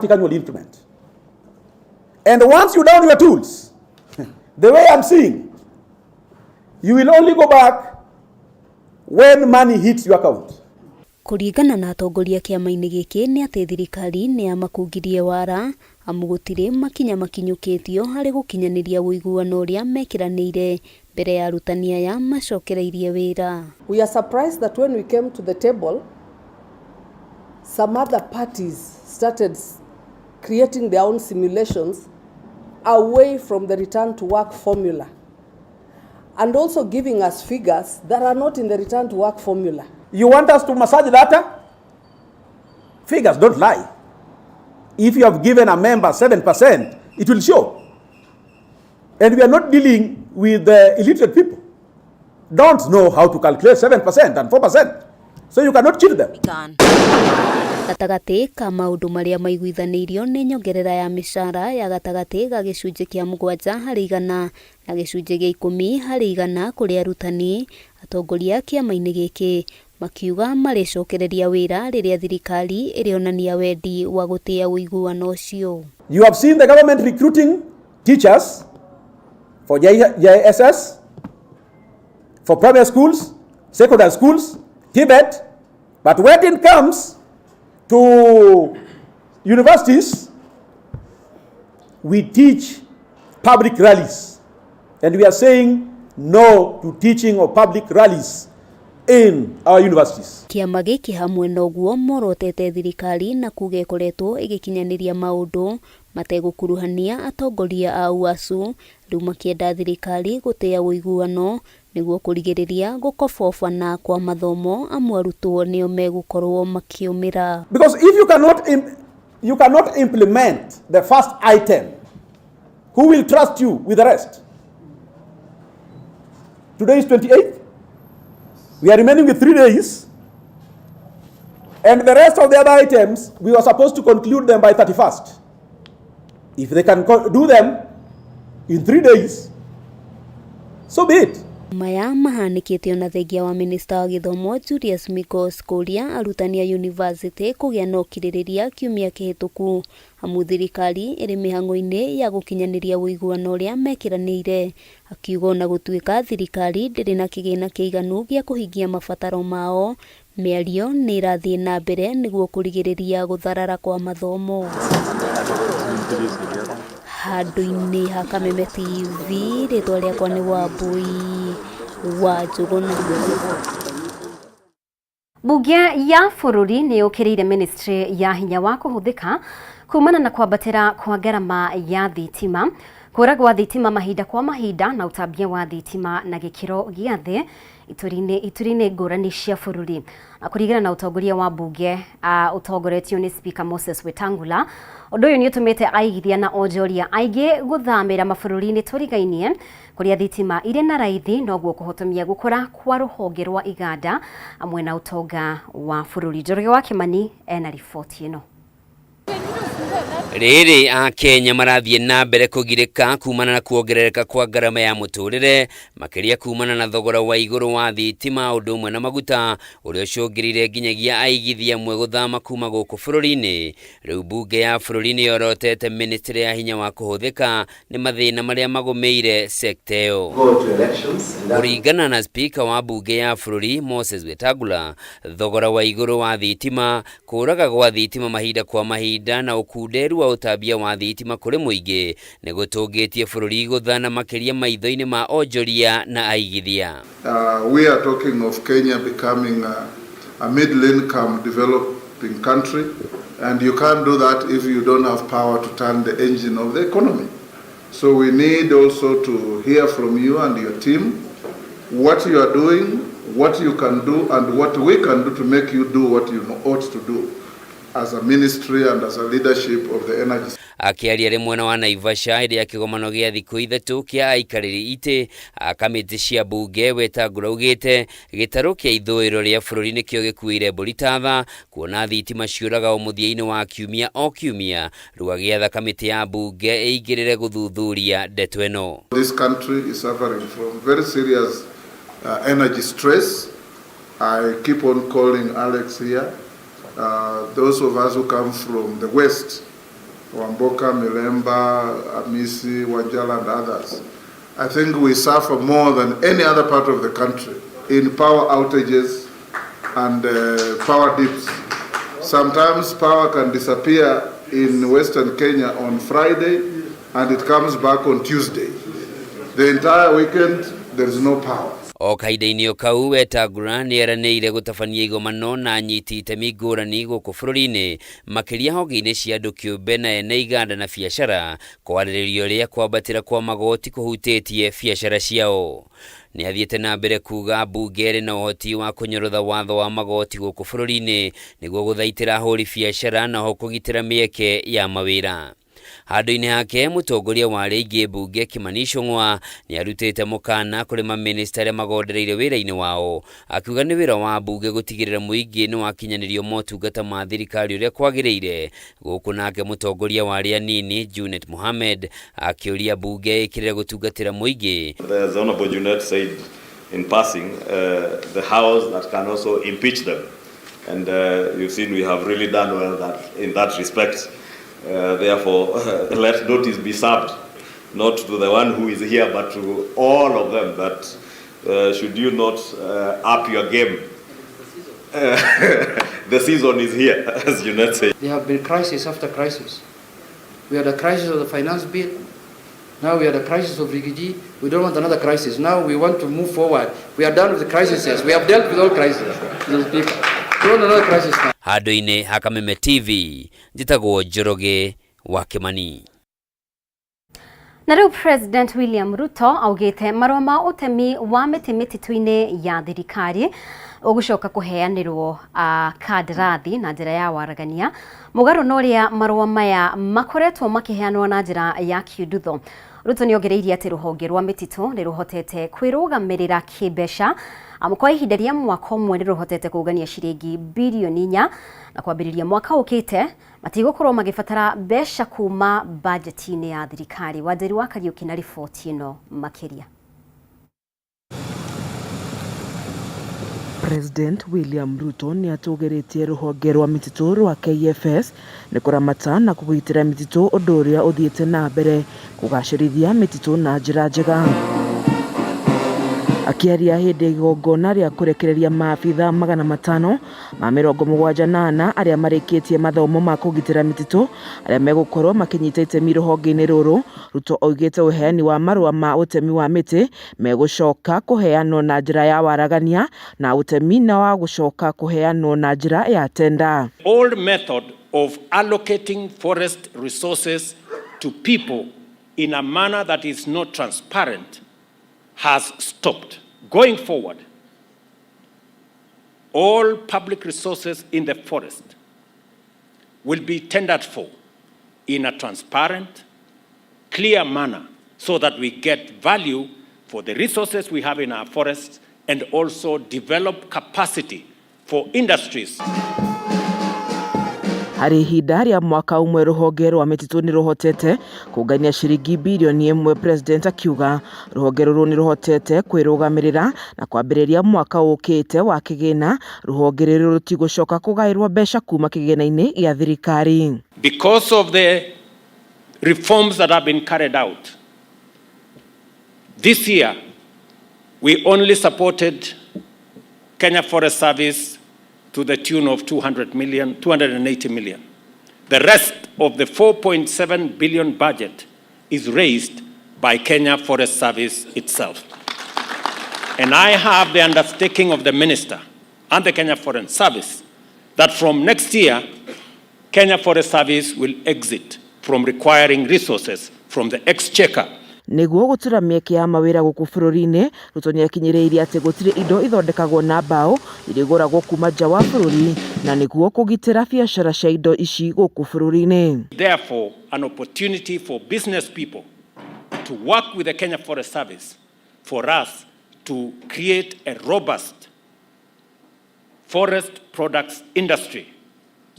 will implement. And once you down your tools, the way I'm seeing, you will only go back when money hits your account. Kuringana na atongoria kiama-ini giki ni ati thirikari ni amakungirie wara amu gutire makinya makinyukitio hari gukinyaniria uiguano uria mekiraniire mbere ya arutani aya macokereirie wira. We are surprised that when we came to the table, some other parties started creating their own simulations away from the return to work formula, and also giving us figures that are not in the return to work formula. You want us to massage data? Figures don't lie. If you have given a member 7%, it will show. And we are not dealing with the illiterate people. Don't know how to calculate 7% and 4%. So you cannot cheat them. Gatagati ka maundu maria maiguithanirio ni nyongerera ya mishara ya gatagati ga gicunji kia 7 hari 100 na gicunji gia 10 hari 100 kuri arutani. Atongoria kiama-ini giki makiuga maricokereria wira riria thirikari irionania wendi wa gutia uiguano ucio. You have seen the government recruiting teachers for JSS, for primary schools, secondary schools, Tibet, but when it comes to universities, we teach public rallies, and we are saying no to teaching of public rallies in our universities. Kiama giki hamwe noguo morotete thirikari na kuge koretwo igikinyaniria maundu mategukuruhania atongoria a UASU riu makienda thirikari gutea uiguano niguo kurigiriria gukobobana kwa mathomo amwe arutwo nio megukorwo makiumira. Because if you cannot implement the first item, who will trust you with the rest? Today is 28th. We are remaining with 3 days. And the rest of the other items, we were supposed to conclude them by 31st. If they can do them in 3 days, so be it. Maya mahanikite ona thengia wa minister wa githomo Julius Migos kuria arutani a university kugia no kiririria kiumia kihituku amu thirikari iri mihango-ini ya gukinyaniria uiguano uria mekiraniire. Akiuga na gutuika thirikari ndiri na kigina kiiganu gia kuhingia mabataro mao, miario ni irathie na mbere niguo kurigiriria gutharara kwa mathomo. Handu-ini ha Kameme TV ritwa riakwa ni Wambui wa Njuguna. Bunge ya bururi ni ukiriire ministry ya hinya wa kuhuthika kumana na kwambatira kwa garama ya thitima, kura gwa thitima mahinda kwa mahinda na utambia wa thitima na gikiro gia thi iturine ngurani cia bururi. Kurigana na utongoria wa bunge utongoretio ni Speaker Moses Wetangula, undu uyu ni utumite aigithia na onjoria aigi guthamira mabururi-ini turigainie kuria thitima iri na raithi noguo kuhotomia gukura kwa ruhonge rwa iganda amwe na utonga wa bururi. Njoroge wa Kimani ena ripoti ino. Riri a Kenya marathie na mbere kugirika kumana na kuongerereka kwa garama ya muturire makiria kumana na thogora wa iguru wa thitima undu umwe na maguta uria ucungirire nginyagia aigithia amwe guthama kuma guku bururi-ini. Riu bunge ya bururi-ini yorotete ministry ya hinya wa kuhuthika ni mathina maria magumeire sekta iyo. Kuringana na speaker wa bunge ya bururi Moses Wetangula, thogora wa iguru wa thitima, kuraga gwa thitima mahinda kwa mahinda na ukunderu wa utambia wa thitima kuri muingi ni gutungitie bururi guthana makiria maitho-ini ma onjoria na aigithia. We are talking of Kenya becoming a middle income developing country, and you can't do that if you don't have power to turn the engine of the economy. So we need also to hear from you and your team what you are doing, what you can do, and what we can do to make you do what you ought to do as a ministry and as a leadership of the energy. Akiaria ri mwena wa Naivasha iri ya kigomano gia thiku ithatu kia aikariri ite kamiti cia bunge, Wetangula ugite gitaru kia ithuiro ria bururi nikio gikuire mburitatha kuona thitima ciuraga umuthia-ini wa kiumia o kiumia, riu agiatha kamiti ya bunge eigirire guthuthuria ndeto ino. This country is suffering from very serious energy stress. I keep on calling Alex here. Those of us who come from the West Wamboka, Milemba, Amisi, Wajala and others. I think we suffer more than any other part of the country in power outages and power dips. Sometimes power can disappear in Western Kenya on Friday and it comes back on Tuesday. The entire weekend there is no power. O kahinda-inĩ o kau Wetangula nĩeranĩire gũtabania igomano na anyiti itemi ngũrani gũkũ bũrũri-inĩ makĩria honge-inĩ cia andũ kĩũmbe na ene iganda na biacara kwarĩrĩria ũrĩa kwambatĩra kwa magoti kũhutĩtie biacara ciao. Nĩ athiĩte na mbere kuga mbunge ĩrĩ na ũhoti wa kũnyorotha watho wa magoti gũkũ bũrũri-inĩ nĩguo gũthaitĩra ahũri biacara na ho kũgitĩra mĩeke ya mawĩra. Handũ-inĩ hake mũtongoria wa arĩa aingĩ mbunge Kimani Ichung'wah nĩarutĩte mũkana kũrĩ mamĩnĩsta arĩa magondereire wĩra-inĩ wao akiuga nĩ wĩra wa mbunge gũtigĩrĩra mũingĩ nĩ wakinyanĩrio motungata ma thirikari ũrĩa kwagĩrĩire. Gũkũ nake mũtongoria wa arĩa anini Junet Mohamed akĩũria mbunge ĩkĩrĩre gũtungatĩra mũingĩ. The Honorable Junet said in passing the house that can also impeach them, and you've seen we have really done well in that respect. Therefore, let notice be served, not to the one who is here, but to all of them, that should you not up your game, the season is here, as you not say. There have been crisis after crisis. We had a crisis of the finance bill. Now we had a crisis of Rigiji. We don't want another crisis. Now we want to move forward. We are done with the crises. We have dealt with all crises. We don't want another crisis now. Handũ-inĩ ha Kameme TV, njĩtagwo Njoroge wa Kimani. Na rĩu President William Ruto augĩte marũa ma ũtemi wa mĩtĩ mĩtitũ-inĩ ya thirikari ũgũcoka kũheanĩrwo kandarathi na njĩra ya waragania mũgarũ na ũrĩa marũa maya makoretwo makĩheanwo na njĩra ya kiundutho. Ruto nĩongereirie atĩ rũhonge rwa mĩtitũ nĩ rũhotete kwĩrũgamĩrĩra kĩmbeca kwa ihinda rĩa mwaka ũmwe nĩ rũhotete kũũngania ciringi bilioni 4 na kwambĩrĩria mwaka ũkĩte matigũkorwo magĩbatara mbeca kuma bajeti-inĩ ya thirikari. Wanjĩrĩ wa Kariũki na riboti ĩno makĩria. President William Ruto nĩ atũgĩrĩtie rũhonge rwa mĩtitũ rwa KFS nĩ kũramata na kũgitĩra mĩtitũ ũndũ ũrĩa ũthiĩte na mbere kũgacĩrithia mĩtitũ na njĩra njega. Akiaria hĩndĩ igongona rĩa kũrekereria maabitha 500 ma 74 arĩa marĩkĩtie mathomo ma kũgitĩra mĩtitũ arĩa megũkorwo makinyita itemi rũhonge-inĩ rũrũ. Ruto oigĩte ũheani wa marũa ma ũtemi wa mĩtĩ megũcoka kũheanwo na njĩra ya waragania na ũtemi na wa gũcoka kũheanwo na njĩra ya tenda. Old method of allocating forest resources to people in a manner that is not transparent has stopped. Going forward, all public resources in the forest will be tendered for in a transparent, clear manner so that we get value for the resources we have in our forests and also develop capacity for industries. Harĩ ihinda rĩa mwaka ũmwe rũhonge rwa mĩtitũ nĩ rũhotete kũũngania ciringi bilioni 1. President akiuga rũhonge rũrũ nĩ rũhotete kwĩrũgamĩrĩra na kwambĩrĩria mwaka ũkĩte wa kĩgĩna. Rũhonge rũrũ rũtigũcoka kũgaĩrwo mbeca kuma kĩgĩna-inĩ gĩa thirikari. Because of the reforms that have been carried out, this year we only supported Kenya Forest Service to the tune of 280 million. The rest of the 4.7 billion budget is raised by Kenya Forest Service itself. And I have the undertaking of the Minister and the Kenya Forest Service that from next year, Kenya Forest Service will exit from requiring resources from the exchequer. Nĩguo gũtura mĩeke ya mawĩra gũkũ bũrũri-inĩ, Ruto nĩakinyĩrĩirie atĩ gũtirĩ indo ithondekagwo na mbaũ iria igũragwo kuma nja wa bũrũri na nĩguo kũgitĩra biacara cia indo ici gũkũ bũrũri-inĩ. Therefore, an opportunity for business people to work with the Kenya Forest Service for us to create a robust forest products industry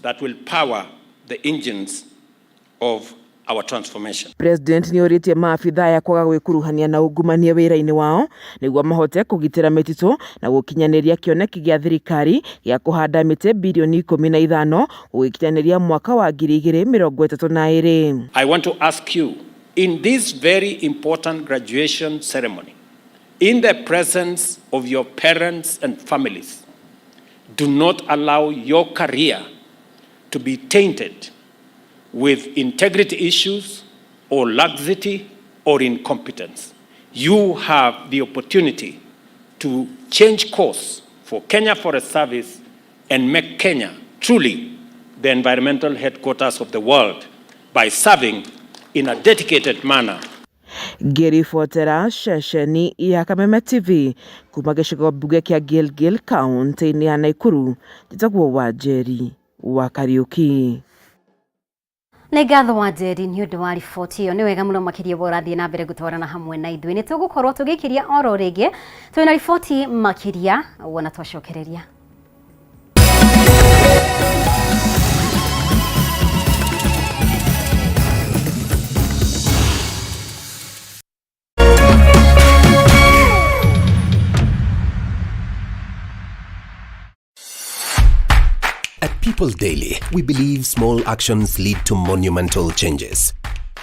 that will power the engines of our transformation. President ni oritie maafitha ya kwaga gwikuruhania na ungumania wira-ini wao niguo mahote kugitira mititu na gukinyaniria kioneki gia thirikari ya kuhanda miti bilioni 15 gukinyaniria mwaka wa 2032. I want to ask you, in this very important graduation ceremony, in the presence of your parents and families, do not allow your career to be tainted with integrity issues or laxity or incompetence. You have the opportunity to change course for Kenya Forest Service and make Kenya truly the environmental headquarters of the world by serving in a dedicated manner. Geri Fotera, Shesheni ya Kameme TV, kuma gĩcigo mbunge kĩa Gilgil kaunti-inĩ ya Nakuru, njĩtagwo Wanjeri wa Kariuki. Nĩ ngatho Wanjeri nĩ ũndũ wa riboti ĩyo. Nĩ wega mũno makĩria ũrathiĩ na mbere gũtwarana hamwe na ithuĩ. Nĩ tũgũkorwo tũgĩkĩria oro rĩngĩ twĩna riboti makĩria wona twacokereria. People Daily, we believe small actions lead to monumental changes.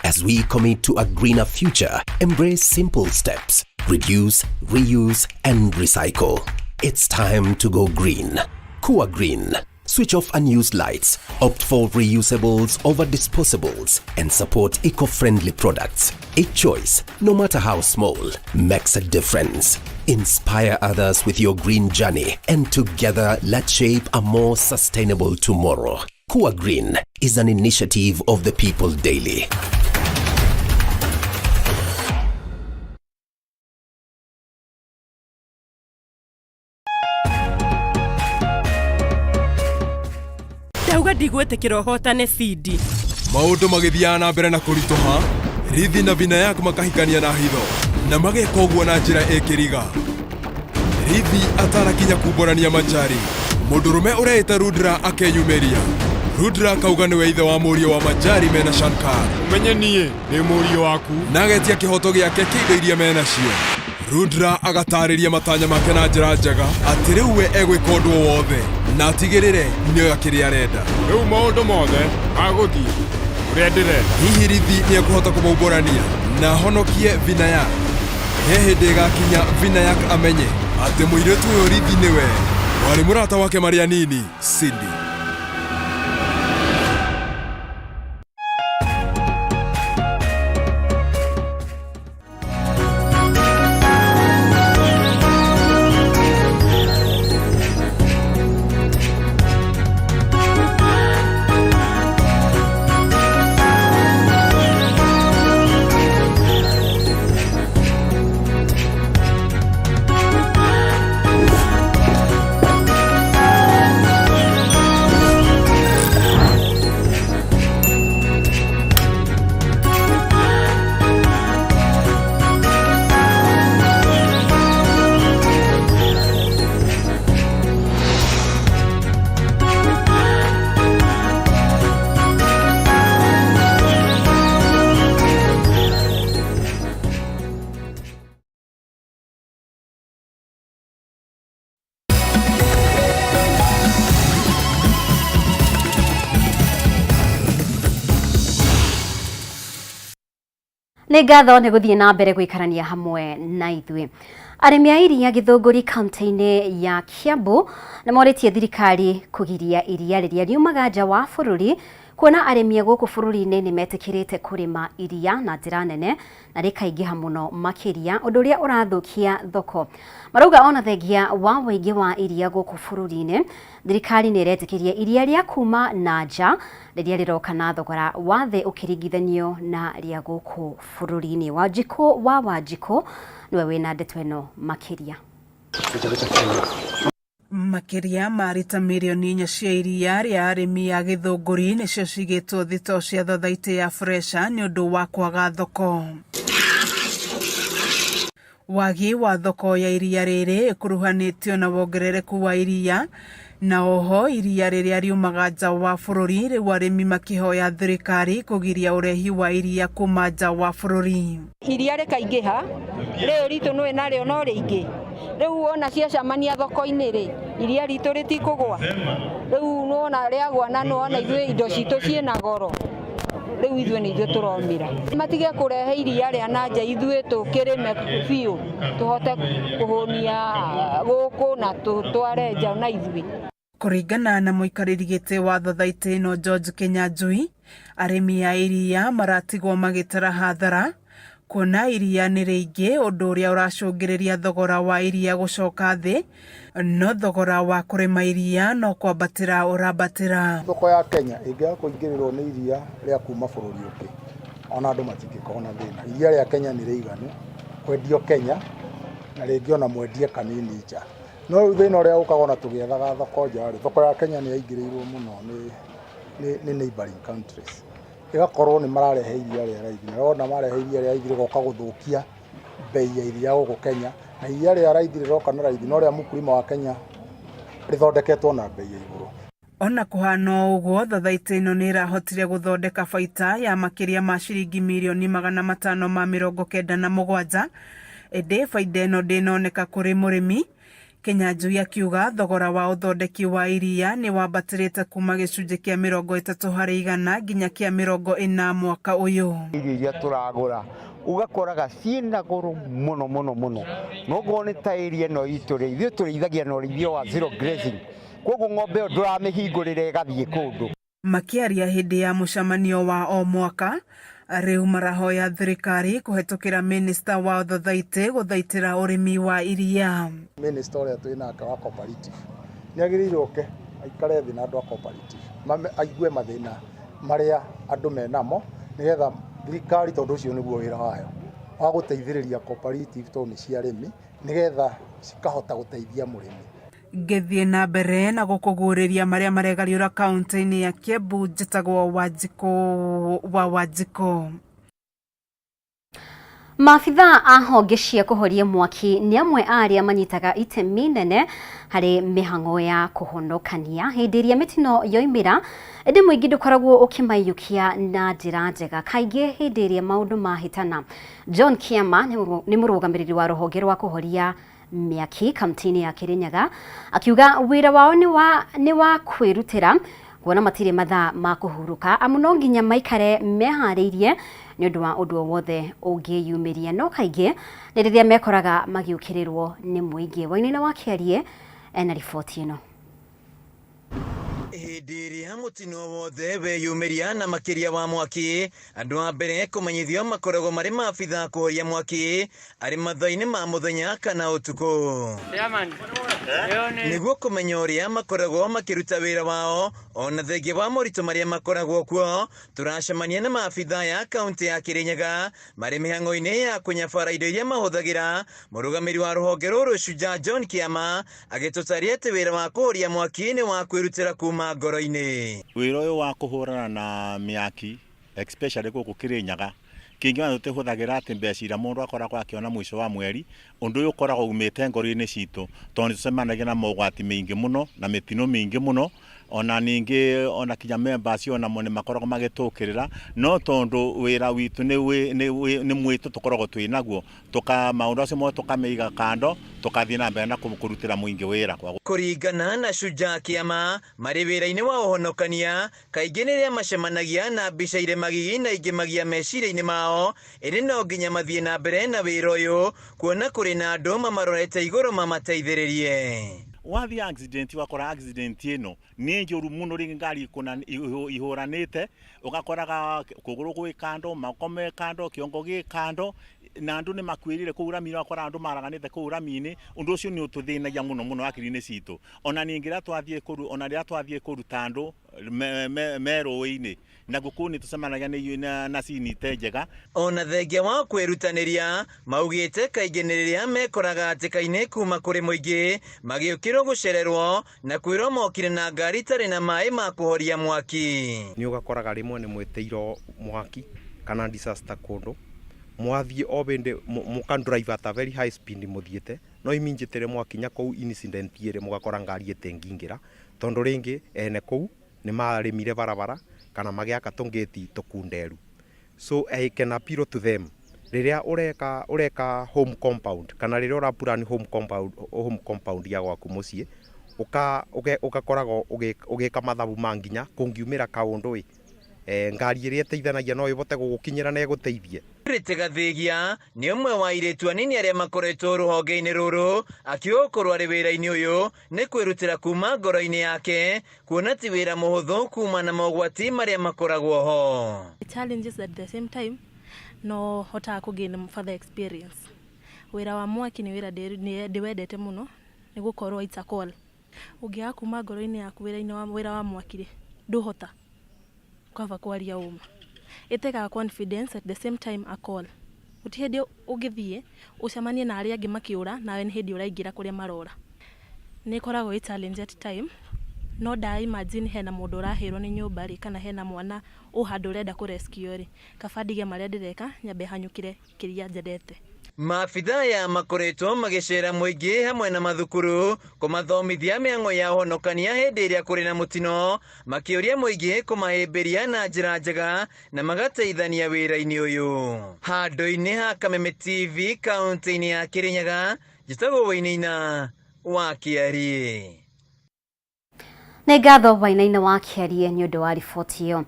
As we commit to a greener future, embrace simple steps, reduce, reuse, and recycle. It's time to go green. Kuwa Green. Switch off unused lights, opt for reusables over disposables, and support eco-friendly products. A choice, no matter how small, makes a difference. Inspire others with your green journey, and together let's shape a more sustainable tomorrow. Kuwa Green is an initiative of the People Daily. Ndauga ndigwetekera hotane CD. Maundu magithiana na mbere na kurituha, Rithi na Vinayak makahikania na hitho na mageka ũguo na njĩra ĩkĩriga. Rithi atarakinya kumbũrania Manjari, mũndũrũme ũreĩta Rudra akeyumeria. Rudra kauga nĩwe ithe wa mũriũ wa Manjari mena Shankar. Menye niĩ nĩ mũriũ waku. Na agetia kĩhoto gĩake kĩindo iria mena cio. Rudra agatarĩria matanya make na njĩra njega atĩ rĩu we egwĩka ũndũ wothe na atigĩrĩre nĩoya kĩrĩa arenda. Rĩu maũndũ mothe magũthiĩ ũrĩa ndĩrenda. Hihi Rithi nĩekũhota kũmũmbũrania na honokie Vinayak. He hĩndĩ ĩgakinya Vinayak amenye atĩ mũirĩtu ũyũ Rithi nĩwe warĩ mũrata wake marĩ anini, Cindy. Nĩ ngatho nĩ gũthiĩ na mbere gũikarania hamwe na ithuĩ. Arĩmi a iria Gĩthũngũri kaunti-inĩ ya Kiambu nĩ morĩtie thirikari kũgiria iria rĩrĩa riumaga nja wa bũrũri, kuona arĩmi gũkũ bũrũri-inĩ nĩ metĩkĩrĩte kũrĩma iria na njĩra nene na rĩkaingĩha mũno makĩria, ũndũ ũrĩa ũrathũkia thoko. Marauga ona thengia wa wĩingĩ wa iria gũkũ bũrũri-inĩ, thirikari nĩ ĩretĩkĩria iria rĩa kuma na nja rĩrĩa rĩroka na thogora wa thĩ ũkĩringithanio na rĩa gũkũ bũrũri-inĩ. Wanjikũ wa Wanjikũ niwe wĩna ndeto ĩno makĩria. Makĩria ma rita mirioni 4 cia iria rĩa arĩmi a Gĩthũngũri nĩcio cigĩtwo thitoo cia thothaitĩ ya Fresha nĩ ũndũ wa kwaga thoko. Wagi wa thoko ya iria rĩrĩ ĩkuruhanĩtio na wongerereku wa iria Na oho iria riria riumaga nja wa bururi riu arimi makihoya thirikari kugiria urehi wa iria kuma nja wa bururi. Iria rikaingiha riu ritu nwe nario no ringi riu ona ciacamania thoko-ini ri iria ritu ritikugwa riu nona riagwa na nona ithuĩ indo citu ciina goro riu ithuĩ ni ithuĩ turomira matige kurehe iria ria nanja ithuĩ tukirime biu tuhote kuhunia guku na tutware nja na ithuĩ. Kuringana na muikariri giti wa thothaitĩ ĩno George Kinyanjui, arimi a iria maratigwo magitara hathara kuona iria nĩ rĩingĩ ũndũ ũrĩa ũracũngĩrĩria thogora wa iria gũcoka thĩ, no thogora wa kũrĩma iria no kwambatĩra ũrambatĩra. Thoko ya Kenya ĩngĩaga kũingĩrĩrwo nĩ iria rĩa kuma bũrũri ũngĩ, ona andũ matingĩkorwo na thĩna. Iria rĩa Kenya nĩ rĩiganu kwendio Kenya na rĩngĩ ona mwendie kanini nja. No rĩu thĩna ũrĩa ũkaga ona tũgĩethaga thoko nja, thoko ya Kenya nĩ yaingĩrĩirwo mũno nĩ neighboring countries. Igakorwo nĩ mararehe iria rĩa raithi, na ona marehe iria rĩa raithi rĩgoka gũthũkia bei ya iria gũkũ Kenya, na iria rĩa raithi rĩroka na raithi, no rĩa mũkulima wa Kenya rĩthondeketwo na bei ya igũrũ. Ona kũhana ũguo, thothaitĩ ĩno nĩ ĩrahotire gũthondeka baita ya makĩria ma ciringi mirioni 597, ĩndĩ baida ĩno ndĩnoneka kũrĩ mũrĩmi. Kinyanjui akiuga thogora wa uthondeki wa iria ni wambatĩrĩte kuma gĩcunjĩ kĩa 30% nginya kĩa 40 mwaka ũyũ. Iria turagũra ugakoraga ciĩna goro mũno no gone ta iria no itũrĩithio tũrĩithagia na ũrĩithio wa zero grazing, koguo ng'ombe ĩyo ndũramĩhingũrĩra ĩgathiĩ kũndũ. Makiaria hĩndĩ ya mũcemanio wa o mwaka, rĩu marahoya thirikari kũhetũkĩra minista wa thothaitĩ gũthaitĩra ũrĩmi wa iria. Minista ũrĩa twĩnake wa cooperative nĩ agĩrĩire oke aikare thĩ na andũ a cooperative aigue mathĩna marĩa andũ menamo, nĩgetha thirikari, tondũ ũcio nĩguo wĩra wayo wa gũteithĩrĩria cooperative tondũ nĩ cia arĩmi, nĩgetha cikahota gũteithia mũrĩmi. Ngĩthiĩ na mbere na gũkũguũrĩria marĩa maregariũra kaunti-inĩ ya Kiambu, njĩtagwo Wanjiko. Maabitha a honge cia kũhoria mwaki nĩ amwe arĩa manyitaga itemi nene harĩ mĩhang'o ya kũhonokania hĩndĩ ĩrĩa mĩtino yoimĩra, ĩndĩ mũingĩ ndũkoragwo ũkĩmaiyũkia na njĩra njega kaingĩ hĩndĩ ĩrĩa maũndũ mahĩtana. John Kiama nĩ mũrũgamĩrĩri wa rũhonge rwa kũhoria mĩaki kaunti-inĩ ya Kirinyaga, akiuga wĩra wao nĩ wa kwĩrutĩra kuona matirĩ mathaa ma kũhurũka, amu no nginya maikare meharĩirie nĩ ũndũ wa ũndũ o wothe ũngĩyumĩria, no kaingĩ nĩ rĩrĩa mekoraga magĩũkĩrĩrwo nĩ mũingĩ. Wainaina wa Kĩarie ena riboti ĩno. Hĩndĩ ĩrĩa mũtino wothe weyumĩria na makĩria wa mwaki, andũ a mbere kũmenyithio makoragwo marĩ maabitha kũhoria mwaki arĩ mathaa-inĩ ma mũthenya kana ũtukũ, nĩguo kũmenya ũrĩa makoragwo makĩruta wĩra wao. Ona thengia wa moritũ marĩa makoragwo kuo, tũracemania na maabitha ya kaunti ya Kirinyaga marĩ mĩhang'o-inĩ ya kũnyabara indo iria mahũthagĩra. Mũrũgamĩrĩri wa rũhonge rũrũ Shujaa John Kiama agĩtũtaria atĩ wĩra wa kũhoria mwaki nĩ wa kwĩrutĩra kuma ngoro-inĩ. Wĩra ũyũ wa kũhũrana na mĩaki especially gũkũ Kirinyaga, kĩngĩ wa tũhũthagĩra atĩ mbeca iria mũndũ akoragwo akĩona mũico wa mweri, ũndũ ũyũ ũkoragwo umĩte ngoro-inĩ citũ, tondũ nĩtũcemanagia na mogwati maingĩ mũno na mĩtino mĩingĩ mũno, ona ningĩ ona kinya members onamo nĩ makoragwo magĩtũkĩrĩra, no tondũ wĩra witũ nĩ mwĩtũ tũkoragwo twĩnaguo, maũndũ acio mothe tũkamĩiga kando, tũgathiĩ na mbere na kũrutĩra mũingĩ wĩra. Kũringana na Shujaa Kiama, marĩ wĩra-inĩ wa ũhonokania, kaingĩ nĩrĩa macemanagia na mbica irĩ magigi na ingĩ magia meciria-inĩ mao, ĩrĩ no nginya mathiĩ na mbere na wĩra ũyũ, kuona kũrĩ na andũ mamarorete igũrũ mamateithĩrĩrie. Wathi accident wakora accident ĩno nĩ njũru mũno, rĩngĩ ngari ihũranĩte, ũgakoraga kũgũrũ gwĩ kando, moko me kando, kĩongo gĩ kando, na andũ nĩ makuĩrire kũu rami-inĩ, wakora andũ maraganĩte kũu rami-inĩ. Ũndũ ũcio nĩ ũtũthĩnagia mũno hakiri-inĩ citũ. Ona ningĩ rĩrĩa twathiĩ kũruta andũ me rũĩ-inĩ, na gũkũ nĩ tũcemanagia na cinite njega. Ona thengia wa kwĩrutanĩria, maugĩte kaingĩ nĩ rĩrĩa mekoraga hatĩka-inĩ kuma kũrĩ mũingĩ, magĩũkĩrwo gũcererwo na kwĩrwo mokire na ngari itarĩ na maĩ ma kũhoria mwaki. Nĩ ũgakoraga rĩmwe nĩ mwĩtĩirwo mwaki kana disaster kũndũ, mwathiĩ o bĩndĩ mũkandrive at a very high speed mũthiĩte, no iminjĩtĩre mwakinya kũu incident ĩrĩ mũgakora ngari ĩtengingĩra, tondu ringi ene kou ni marimire barabara kana magiaka tongeti tukunderu. So I can appeal to them, riria ureka home compound kana riria ura plan home compound ya gwaku mucii ugakoragwo ugika mathabu manginya kungiumira kaundu ngari iria teithanagia no ibote gugukinyira na iguteithie. Ritegathigia ni umwe wa iretu anini aria makoretwo ruhonge-ini ruru akiukorwo ari wira-ini uyu ni kwirutira kuma ngoro-ini yake kuona ti wira muhuthu kuma na mogwati maria makoragwo ho. Challenges at the same time no hota kugain further experience. Wira wa mwaki ni wira ndiwendete muno ni gukorwo it's a call. Ugia kuma ngoro-ini yaku wira wa mwaki nduhota kwava kwaria uma. Itega confidence at the same time a call. Uti hindi ugithie ucemanie na aria angi makiura nawe ni hindi uraingira kuria marora. Ni koragwo i challenge at time. No da imagine hena mundu urahirwo ni nyumba ri kana hena mwana uhandu urenda ku rescue ri kabandige maria ndireka nyambe hanyukire kiria njendete. Maabitha ya makoretwo magicera muingi hamwe na mathukuru kumathomithia miango ya honokania hindi iria kuri na mutino makiuria muingi kumahimbiria na njira njega na magateithania wira-ini uyu. Handu-ini ha Kameme TV kaunti-ini ya Kirinyaga njitagwo Wainaina wa Kiarie. Nĩ ngatho Wainaina wa Kiarie nĩ ũndũ wa riboti ĩyo.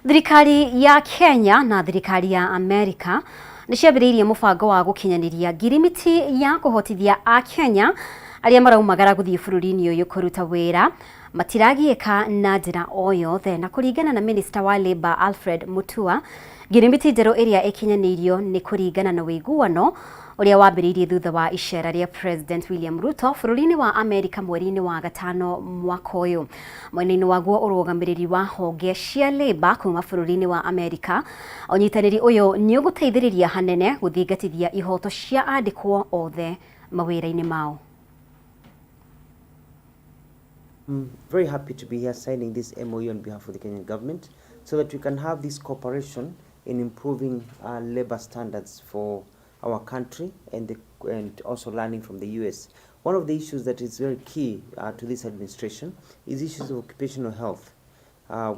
Thirikari ya Kenya na thirikari ya Amerika nĩ ciambĩrĩirie mũbango wa gũkinyanĩria ngirimiti ya kũhotithia a Kenya arĩa maraumagara gũthiĩ bũrũri-inĩ ũyũ kũruta wĩra matiragiĩka na njĩra o yothe. Na kũringana na Minister wa Labour Alfred Mutua, ngirimiti njerũ ĩrĩa ĩkinyanĩirio nĩ kũringana na wĩiguano ũrĩa wambĩrĩirie thutha wa icera rĩa President William Ruto bũrũri-inĩ wa Amerika mweri-inĩ wa gatano mwaka ũyũ. Mwena-inĩ waguo ũrũgamĩrĩri wa honge cia Labour kuma bũrũri-inĩ wa Amerika, ũnyitanĩri ũyũ nĩ ũgũteithĩrĩria hanene gũthingatithia ihoto cia andĩkwo othe mawĩra-inĩ mao. I'm very happy to be here signing this MOU on behalf of the Kenyan government so that we can have this cooperation in improving labor standards for our country and also learning from the US. One of the issues that is very key to this administration is issues of occupational health.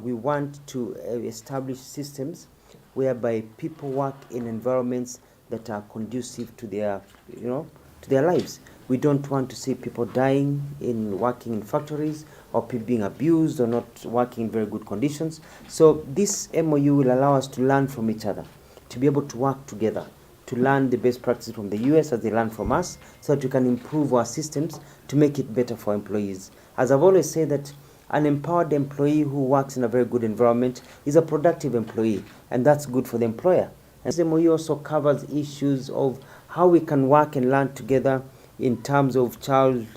We want to establish systems whereby people work in environments that are conducive to their, to their lives. We don't want to see people dying in working in factories or people being abused or not working in very good conditions. So this MOU will allow us to learn from each other, to be able to work together, to learn the best practices from the US as they learn from us, so that we can improve our systems to make it better for employees. As I've always said, that an empowered employee who works in a very good environment is a productive employee, and that's good for the employer. And this MOU also covers issues of how we can work and learn together in terms of child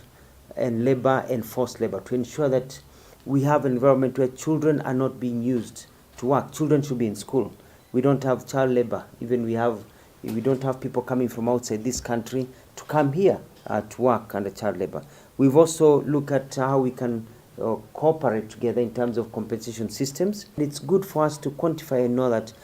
and labor and forced labor, to ensure that we have an environment where children are not being used to work. Children should be in school. We don't have child labor. Even we don't have people coming from outside this country to come here to work under child labor. We've also looked at how we can cooperate together in terms of compensation systems. It's good for us to quantify and know that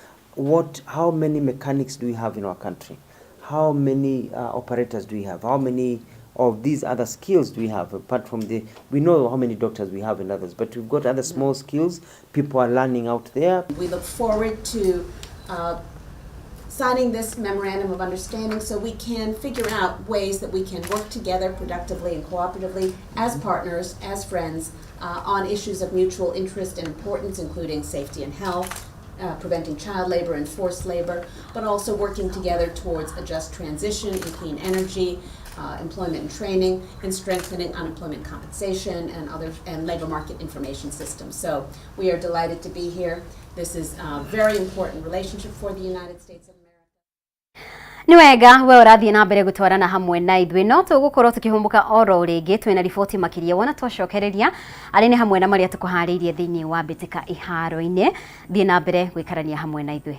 how many mechanics do we have in our country? How many operators do we have? How many of these other skills do we have? Apart from we know how many doctors we have and others, but we've got other small skills people are learning out there. We look forward to signing this memorandum of understanding so we can figure out ways that we can work together productively and cooperatively as partners, as friends, on issues of mutual interest and importance, including safety and health, preventing child labor and forced labor, but also working together towards a just transition in clean energy, employment and training, and strengthening unemployment compensation and labor market information systems. So we are delighted to be here. This is a very important relationship for the United States of America. Nĩ wega we ũrathiĩ na mbere gũtwarana hamwe na ithuĩ, no tũgũkorwo tũkĩhũmbũka oro rĩngĩ twĩna riboti makĩria wona twacokereria arĩ nĩ hamwe na marĩa tũkũharĩirie thĩinĩ wa mbĩtĩka iharo-inĩ. Thiĩ na mbere gũikarania hamwe na ithuĩ.